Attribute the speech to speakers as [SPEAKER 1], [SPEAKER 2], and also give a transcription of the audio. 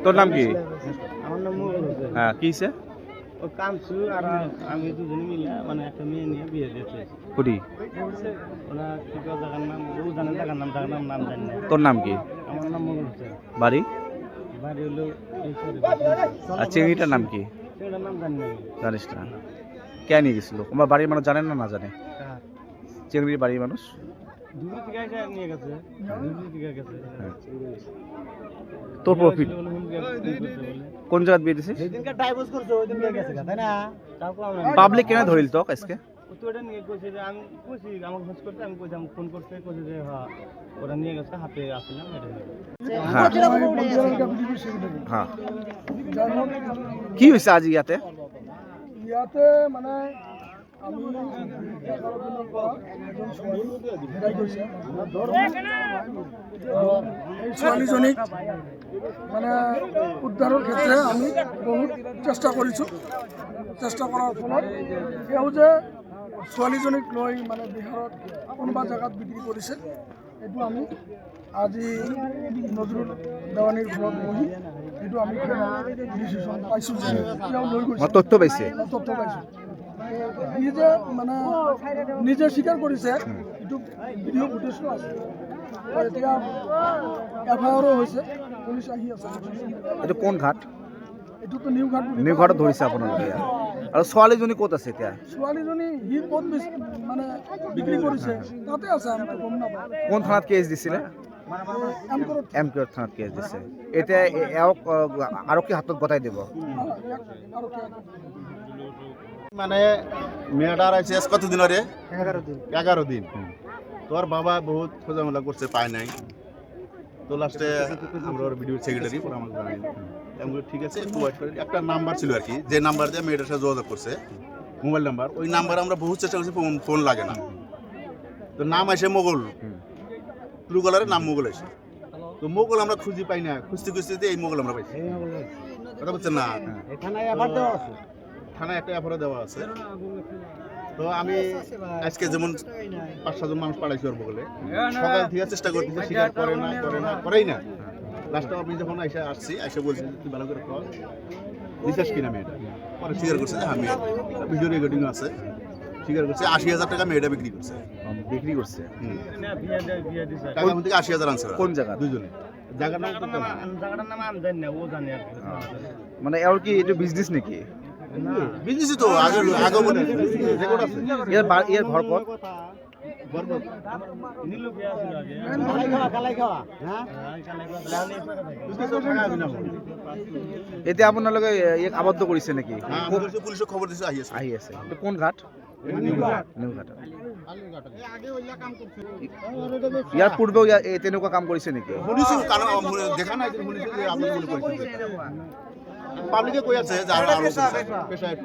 [SPEAKER 1] তোর নাম কি?
[SPEAKER 2] আমার নাম মুকুল হোসেন।
[SPEAKER 1] হ্যাঁ কি হইছে?
[SPEAKER 2] ও কামছু আর আমি দুজনে মিলে মানে একটা মেয়ে নিয়ে বিয়ে দিয়েছে।
[SPEAKER 1] কুড়ি।
[SPEAKER 2] ওরা কি কয় জায়গার নাম ও জানে, জায়গার নাম জানি না।
[SPEAKER 1] তোর নাম কি?
[SPEAKER 2] আমার নাম মুকুল হোসেন।
[SPEAKER 1] বাড়ি?
[SPEAKER 2] বাড়ি হলো এই সরি
[SPEAKER 1] আর চিংড়িটার নাম কি?
[SPEAKER 2] সেটার নাম জানি না।
[SPEAKER 1] জানিস না? কে নিয়ে গেছিল? তোমার বাড়ির মানুষ জানেন না জানে?
[SPEAKER 2] কার?
[SPEAKER 1] চিংড়ির বাড়ির মানুষ?
[SPEAKER 2] দুপুর থেকে এসে নিয়ে গেছে। দুপুর থেকে গেছে।
[SPEAKER 1] হ্যাঁ। তোর প্রফিট
[SPEAKER 2] বলে হুমকি করছে বলে।
[SPEAKER 1] কোন জায়গায় বিয়ে দিছিস?
[SPEAKER 2] যেদিনকে ডাইভোর্স করছে ওই দিনকে গেছে তাই না? তারপর আমরা
[SPEAKER 1] পাবলিক কেন ধরিল তো আজকে?
[SPEAKER 2] তো ওটা নিয়ে কইছে যে আমি কইছি আমাকে ফোন করতে, আমি কইছি আমাকে ফোন করতে কইছে যে হ্যাঁ ওরা নিয়ে গেছে, হাতে আসলাম এটা নিয়ে।
[SPEAKER 1] হ্যাঁ হ্যাঁ। কি হয়েছে আজ ইয়াতে?
[SPEAKER 3] ইয়াতে মানে আমি 11 দিনের পর একজন ছোৱালী বিদায় কৰিছে। এই ছোৱালীজনীক মানে উদ্ধাৰৰ ক্ষেত্রে আমি বহুত চেষ্টা কৰিছোঁ। চেষ্টা কৰাৰ ফলত এও যে ছোৱালীজনীক লৈ মানে বিহাৰত কোনোবা জেগাত বিক্ৰী কৰিছে, এইটো আমি আজি নজৰুল দেৱানীৰ ঘৰত বহি এইটো আমি ডিচিশ্যন পাইছোঁ যে এও লৈ গৈছে।
[SPEAKER 1] তথ্য পাইছে?
[SPEAKER 3] তথ্য পাইছোঁ। নিজে মানে নিজে স্বীকাৰ কৰিছে, এইটো ভিডিঅ' ফুটেজটো আছে। এতিয়া এফআইআৰো হৈছে, পুলিচ আহি আছে।
[SPEAKER 1] এইটো কোন ঘাট?
[SPEAKER 3] এইটোতো নিউ ঘাট বুলি
[SPEAKER 1] নিউ ঘাটত ধৰিছে আপোনালোকে? আৰু ছোৱালীজনী ক'ত আছে এতিয়া?
[SPEAKER 3] ছোৱালীজনী সি ক'ত মানে বিক্ৰী কৰিছে তাতে আছে, আমিতো গম নাপাওঁ।
[SPEAKER 1] কোন থানাত কেছ দিছিলে?
[SPEAKER 3] এমকৰত
[SPEAKER 1] এমপিঅ থানাত কেছ দিছে। এতিয়া এওক আৰক্ষী হাতত গতাই দিব।
[SPEAKER 3] আৰু
[SPEAKER 4] মানে মেয়েটার আছে কতদিন রে?
[SPEAKER 2] 11 দিন।
[SPEAKER 4] 11 দিন। তোর বাবা বহুত খোঁজামেলা করছে, পায় নাই। তো লাস্টে আমরা ওর ভিডিও সেক্রেটারি ওরা আমাকে জানাইল। আমি বলি ঠিক আছে একটু ওয়েট করেন। একটা নাম্বার ছিল আর কি, যে নাম্বার দিয়ে মেয়েটার সাথে যোগাযোগ করছে, মোবাইল নাম্বার। ওই নাম্বারে আমরা বহু চেষ্টা করছি, ফোন লাগে না। তো নাম আসে মোগল, ট্রু কলারের নাম মোগল আসে। তো মোগল আমরা খুঁজি পাই না, খুঁজতে খুঁজতে এই মোগল আমরা পাইছি। কথা বলছেন না?
[SPEAKER 2] এখানে এবার দেওয়া আছে।
[SPEAKER 4] থানায় একটা এফআইআর দেওয়া আছে। তো আমি আজকে যেমন 5-6 জন মানুষ পাঠাইছি ওর বগলে, সকাল থেকে চেষ্টা করতেছি, স্বীকার করেই না। লাস্টে আমি যখন আসছি বলছি তুই ভালো করে কর রিসার্চ কিনা মেয়েটা, পরে স্বীকার করছে যে আমি ভিডিও রেকর্ডিং আছে, স্বীকার করছে 80,000 টাকা মেয়েটা বিক্রি করছে।
[SPEAKER 1] বিক্রি করছে?
[SPEAKER 2] বিয়ে দিছে।
[SPEAKER 4] টাকা থেকে 80,000 আনছে ওরা।
[SPEAKER 1] কোন জায়গা?
[SPEAKER 4] দুজনে। জায়গার নাম
[SPEAKER 2] জায়গাটার নাম আমি জানি না, ও জানে আর কি।
[SPEAKER 1] মানে এর কি এটা বিজনেস নাকি?
[SPEAKER 4] বিজনেসই তো আগে বলে রেকর্ড আছে।
[SPEAKER 1] এর ঘর কত?
[SPEAKER 2] নীলু বিয়ে আছিল আগে। কালাই খাওয়া হ্যাঁ
[SPEAKER 1] এতে আপোনালোকে ইয়াক আবদ্ধ কৰিছে নেকি?
[SPEAKER 4] পুলিশে খবর দিছে আহিছে।
[SPEAKER 1] আহি আছে। এটা কোন ঘাট? নিউ ঘাট। ইয়াৰ পূৰ্বেও তেনেকুৱা কাম কৰিছে নেকি?
[SPEAKER 4] শুনিছো, কারণ দেখা নাই, শুনিছো যে আপনি মনে করেছেন পাবলিকে কই আছে যে আরো পেশায়